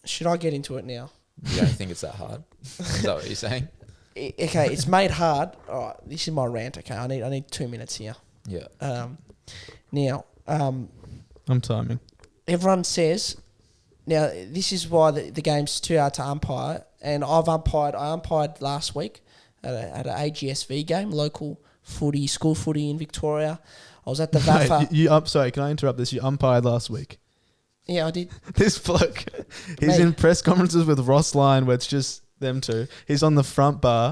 should I get into it now? You don't think it's that hard? Is that what you're saying? Okay, it's made hard. All right, this is my rant. Okay, I need 2 minutes here. Yeah. Now, I'm timing. everyone says, now this is why the game's too hard to umpire, and I umpired last week at an AGSV game, local footy, school footy in Victoria. I was at the VAFA. Mate, sorry, can I interrupt this? You umpired last week. Yeah, I did. This bloke, he's in press conferences with Ross Lyon where it's just them two. He's on the front bar.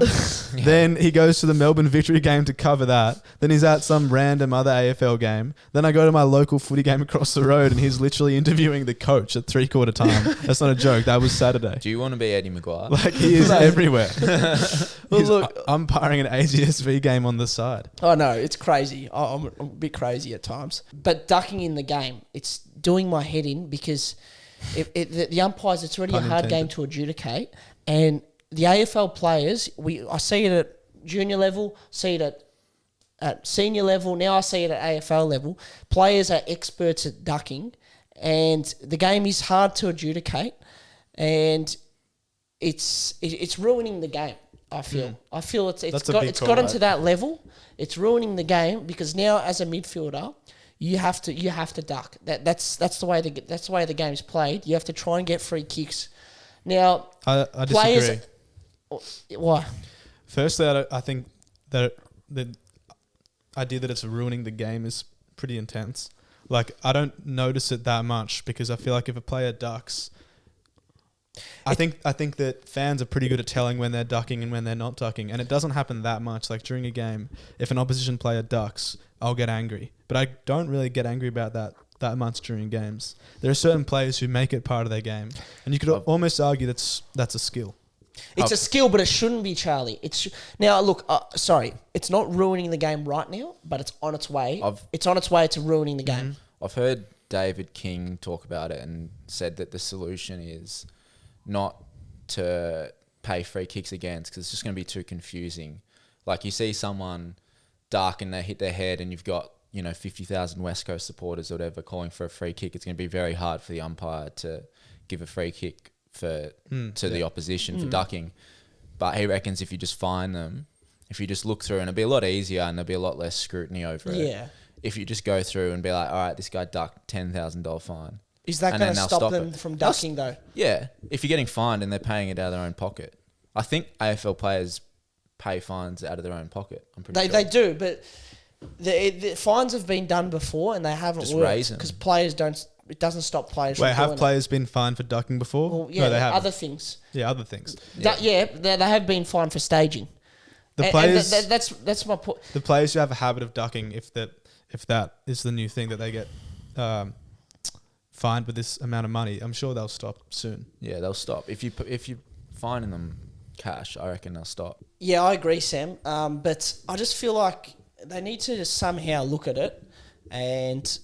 Then he goes to the Melbourne Victory game to cover that. Then he's at some random other AFL game. Then I go to my local footy game across the road and he's literally interviewing the coach at 3/4 time. That's not a joke. That was Saturday. Do you want to be Eddie Maguire? Like, he is everywhere. Well, He's look, umpiring an AGSV game on the side. I know, it's crazy. I'm a bit crazy at times. But ducking in the game, it's doing my head in because the umpires, it's already Pun a hard intended. game to adjudicate. And the AFL players, I see it at junior level, see it at senior level, now I see it at AFL level. Players are experts at ducking, and the game is hard to adjudicate, and it's ruining the game. I feel it's That's a big call, gotten right? to that level. It's ruining the game because now as a midfielder, you have to duck. That's the way the game's played. You have to try and get free kicks. Now, I disagree. players. Why? Firstly, I think that the idea that it's ruining the game is pretty intense. Like, I don't notice it that much because I feel like if a player ducks, I think that fans are pretty good at telling when they're ducking and when they're not ducking, and it doesn't happen that much. Like during a game, if an opposition player ducks, I'll get angry, but I don't really get angry about that much during games. There are certain players who make it part of their game, and you could almost argue that's a skill. It's a skill, but it shouldn't be, Charlie. Now, look, sorry, it's not ruining the game right now, but it's on its way. It's on its way to ruining the game. I've heard David King talk about it and said that the solution is not to pay free kicks against because it's just going to be too confusing. Like you see someone duck and they hit their head and you've got 50,000 West Coast supporters or whatever calling for a free kick. It's going to be very hard for the umpire to give a free kick to the opposition for ducking. But he reckons if you just fine them, if you just look through, and it'll be a lot easier and there'll be a lot less scrutiny over it. Yeah. If you just go through and be like, all right, this guy ducked $10,000 fine. Is that And going to then they'll stop stop them it. from ducking, though? Yeah. If you're getting fined and they're paying it out of their own pocket. I think AFL players pay fines out of their own pocket. I'm pretty sure. They do, but the fines have been done before and they haven't Just worked raise them. because players don't. It doesn't stop players. Wait, from have doing players been fined for ducking before? Well, yeah, no, they haven't. other things. Yeah, other things. They have been fined for staging. The And players, that's my point. the players who have a habit of ducking, if that is the new thing that they get fined with this amount of money, I'm sure they'll stop soon. Yeah, they'll stop. If you're fining them cash, I reckon they'll stop. Yeah, I agree, Sam. But I just feel like they need to just somehow look at it and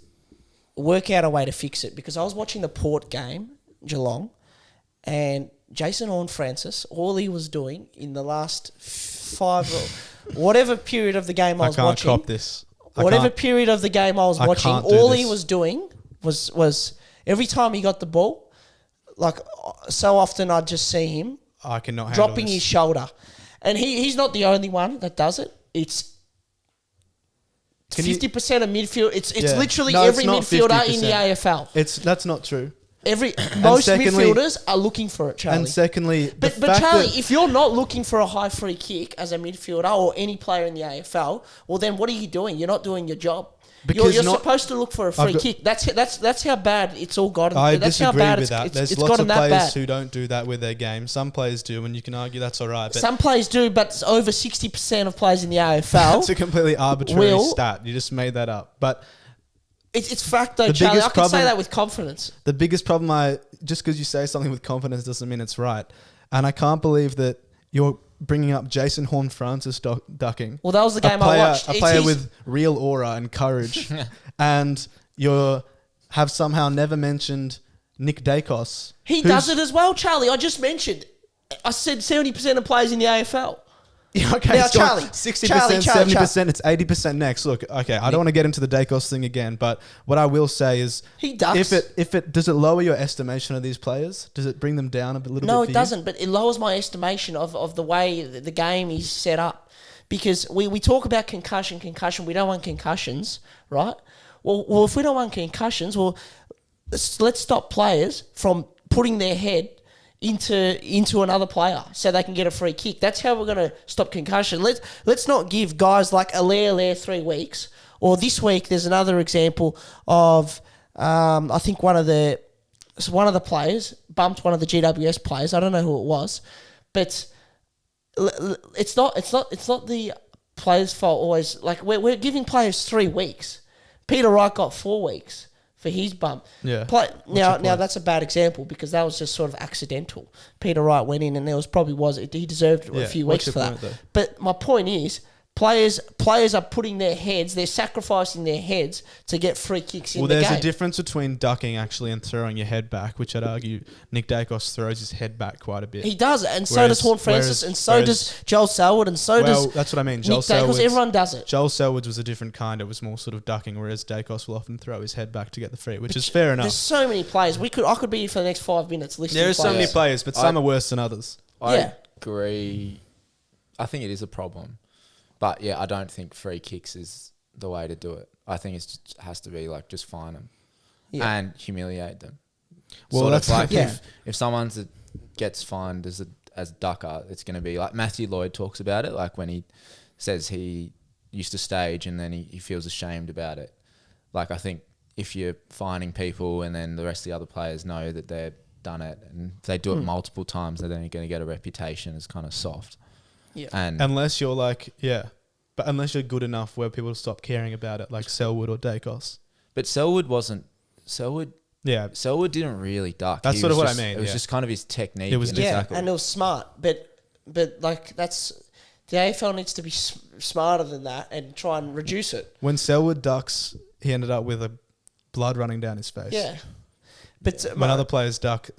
work out a way to fix it. Because I was watching the Port game, Geelong, and Jason Horne-Francis, all he was doing in the last whatever period of the game I was can't watching, cop this. whatever period of the game I was watching, can't do all he this. was doing was every time he got the ball, like so often I'd just see him I cannot handle dropping this. his shoulder. And he's not the only one that does it. It's 50% of midfield. It's Yeah. literally No, every it's not midfielder in 50%. the AFL. That's not true. Most secondly- midfielders are looking for it, Charlie. And secondly, But Charlie, if you're not looking for a high free kick as a midfielder or any player in the AFL, well then what are you doing? You're not doing your job. Because You're not- supposed to look for a free got- kick. That's how bad it's all gotten. I that's how disagree bad with that. There's it's lots gotten of that players bad. who don't do that with their game. Some players do, and you can argue that's all right. But Some players do, but over 60% of players in the AFL. that's a completely arbitrary Will- stat. You just made that up. But It's fact though, The Charlie. I biggest can say problem- that with confidence. the biggest problem, just because you say something with confidence doesn't mean it's right. And I can't believe that you're bringing up Jason Horne-Francis ducking. Well, that was the game I watched. A It's player his- with real aura and courage. And you have somehow never mentioned Nick He does it as well, Charlie. I just mentioned. I said 70% of players in the AFL. Yeah, okay, Now, it's gone Charlie, 60%, Charlie, 70%, it's 80% next. Look, okay, I don't want to get into the Dacos thing again, but what I will say is, He ducks. if it does it lower your estimation of these players? Does it bring them down a little bit? No, for it you? doesn't. But it lowers my estimation of the way the game is set up. Because we talk about concussion. We don't want concussions, right? Well, if we don't want concussions, well, let's stop players from putting their head into another player so they can get a free kick. That's how we're going to stop concussion. Let's not give guys like Allaire 3 weeks. Or this week, there's another example of I think one of the players bumped one of the GWS players. I don't know who it was, but it's not the players' fault always. Like we're giving players 3 weeks. Peter Wright got 4 weeks for his bump. Yeah. Now that's a bad example because that was just sort of accidental. Peter Wright went in and he deserved a few what's weeks for your that. point, though? But my point is, players are putting their heads, they're sacrificing their heads to get free kicks in the game. Well, there's a difference between ducking actually and throwing your head back, which I'd argue Nick Dacos throws his head back quite a bit. He does, and so does Horn Francis, and so does Joel Selwood, and so does that's what I mean. Nick Joel Dacos. Selwood's, Everyone does it. Joel Selwood's was a different kind. It was more sort of ducking, whereas Dacos will often throw his head back to get the free, which is fair enough. There's so many players. I could be here for the next 5 minutes listing There are so many players. players, but some are worse than others. I Yeah. agree. I think it is a problem. But yeah, I don't think free kicks is the way to do it. I think it has to be like just fine them and humiliate them. Well, Sort that's of like yeah. if someone gets fined as a ducker, it's going to be like Matthew Lloyd talks about it, like when he says he used to stage and then he feels ashamed about it. Like I think if you're fining people and then the rest of the other players know that they've done it and if they do it multiple times, they're then going to get a reputation as kind of soft. Yeah. And Unless you're but unless you're good enough where people stop caring about it, like Selwood or Dacos. but Selwood didn't really duck. That's He sort of was what I just- mean, It was yeah. just kind of his technique. It was and just- Yeah, tackle. and it was smart, but like that's the AFL needs to be smarter than that and try and reduce it. When Selwood ducks, he ended up with a blood running down his face. Yeah, but When other players duck,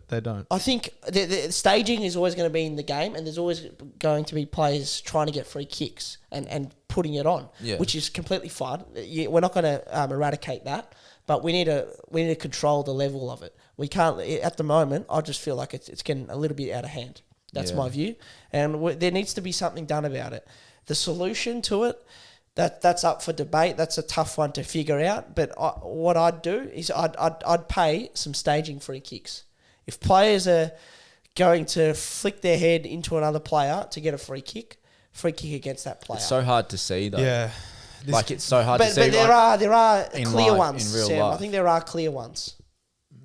they don't. I think the staging is always going to be in the game, and there's always going to be players trying to get free kicks and putting it on, Yeah. which is completely fine. We're not going to eradicate that, but we need to control the level of it. We can't at the moment. I just feel like it's getting a little bit out of hand. That's Yeah. my view, and there needs to be something done about it. The solution to it. That's up for debate. That's a tough one to figure out. But what I'd do is I'd pay some staging free kicks. If players are going to flick their head into another player to get a free kick against that player. It's so hard to see though. Yeah. Like it's so hard to but see. there are in clear life, ones, in real Sam. I life. think there are clear ones.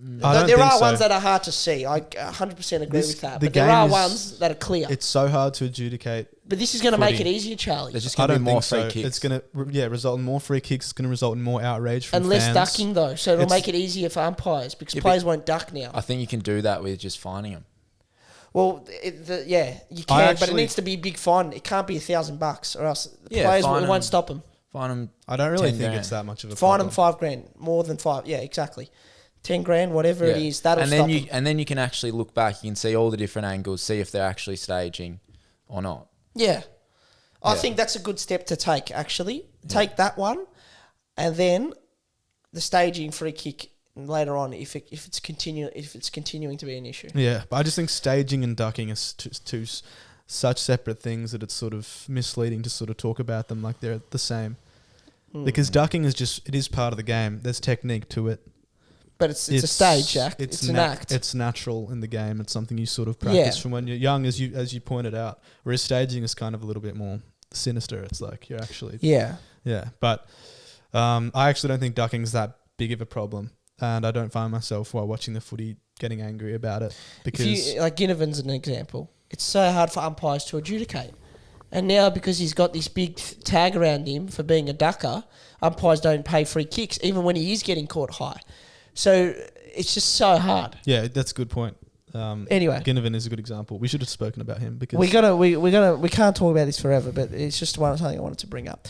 I don't There think are so. ones that are hard to see. I 100% agree This- with that. the But there game are is- ones that are clear. It's so hard to adjudicate. But this is going to make it footy. easier, Charlie. There's just I going to be don't more think free so. kicks. It's going to result in more free kicks. It's going to result in more outrage from And less fans. ducking, though. So it'll It's- make it easier for umpires because Yeah, but- players won't duck now. I think you can do that with just fining them. Well, you can, but it actually- needs to be a big fine. It can't be $1,000 or else the Yeah, players fine won't 'em. stop them. Fine them. I don't really 10 think grand. it's that much of a Fine problem. them $5,000, more than 5. Yeah, exactly. 10 grand, whatever it is, that'll and stop then them. and then you can actually look back. You can see all the different angles, see if they're actually staging or not. Yeah. I Yeah. think that's a good step to take, actually. Take that one, and then the staging free kick later on if it's continuing to be an issue. Yeah, but I just think staging and ducking is two such separate things that it's sort of misleading to sort of talk about them like they're the same. Because ducking it is part of the game. There's technique to it. But it's a stage act. It's an act. It's natural in the game. It's something you sort of practice Yeah. from when you're young, as you pointed out. Whereas staging is kind of a little bit more sinister. It's like you're actually Yeah. But I actually don't think ducking's that big of a problem, and I don't find myself while watching the footy getting angry about it because If you, like Ginnivan's an example. It's so hard for umpires to adjudicate. And now because he's got this big tag around him for being a ducker, umpires don't pay free kicks even when he is getting caught high. So it's just so hard. yeah, that's a good point. Anyway. Ginnivan is a good example. We should have spoken about him because We can't talk about this forever, but it's just something I wanted to bring up.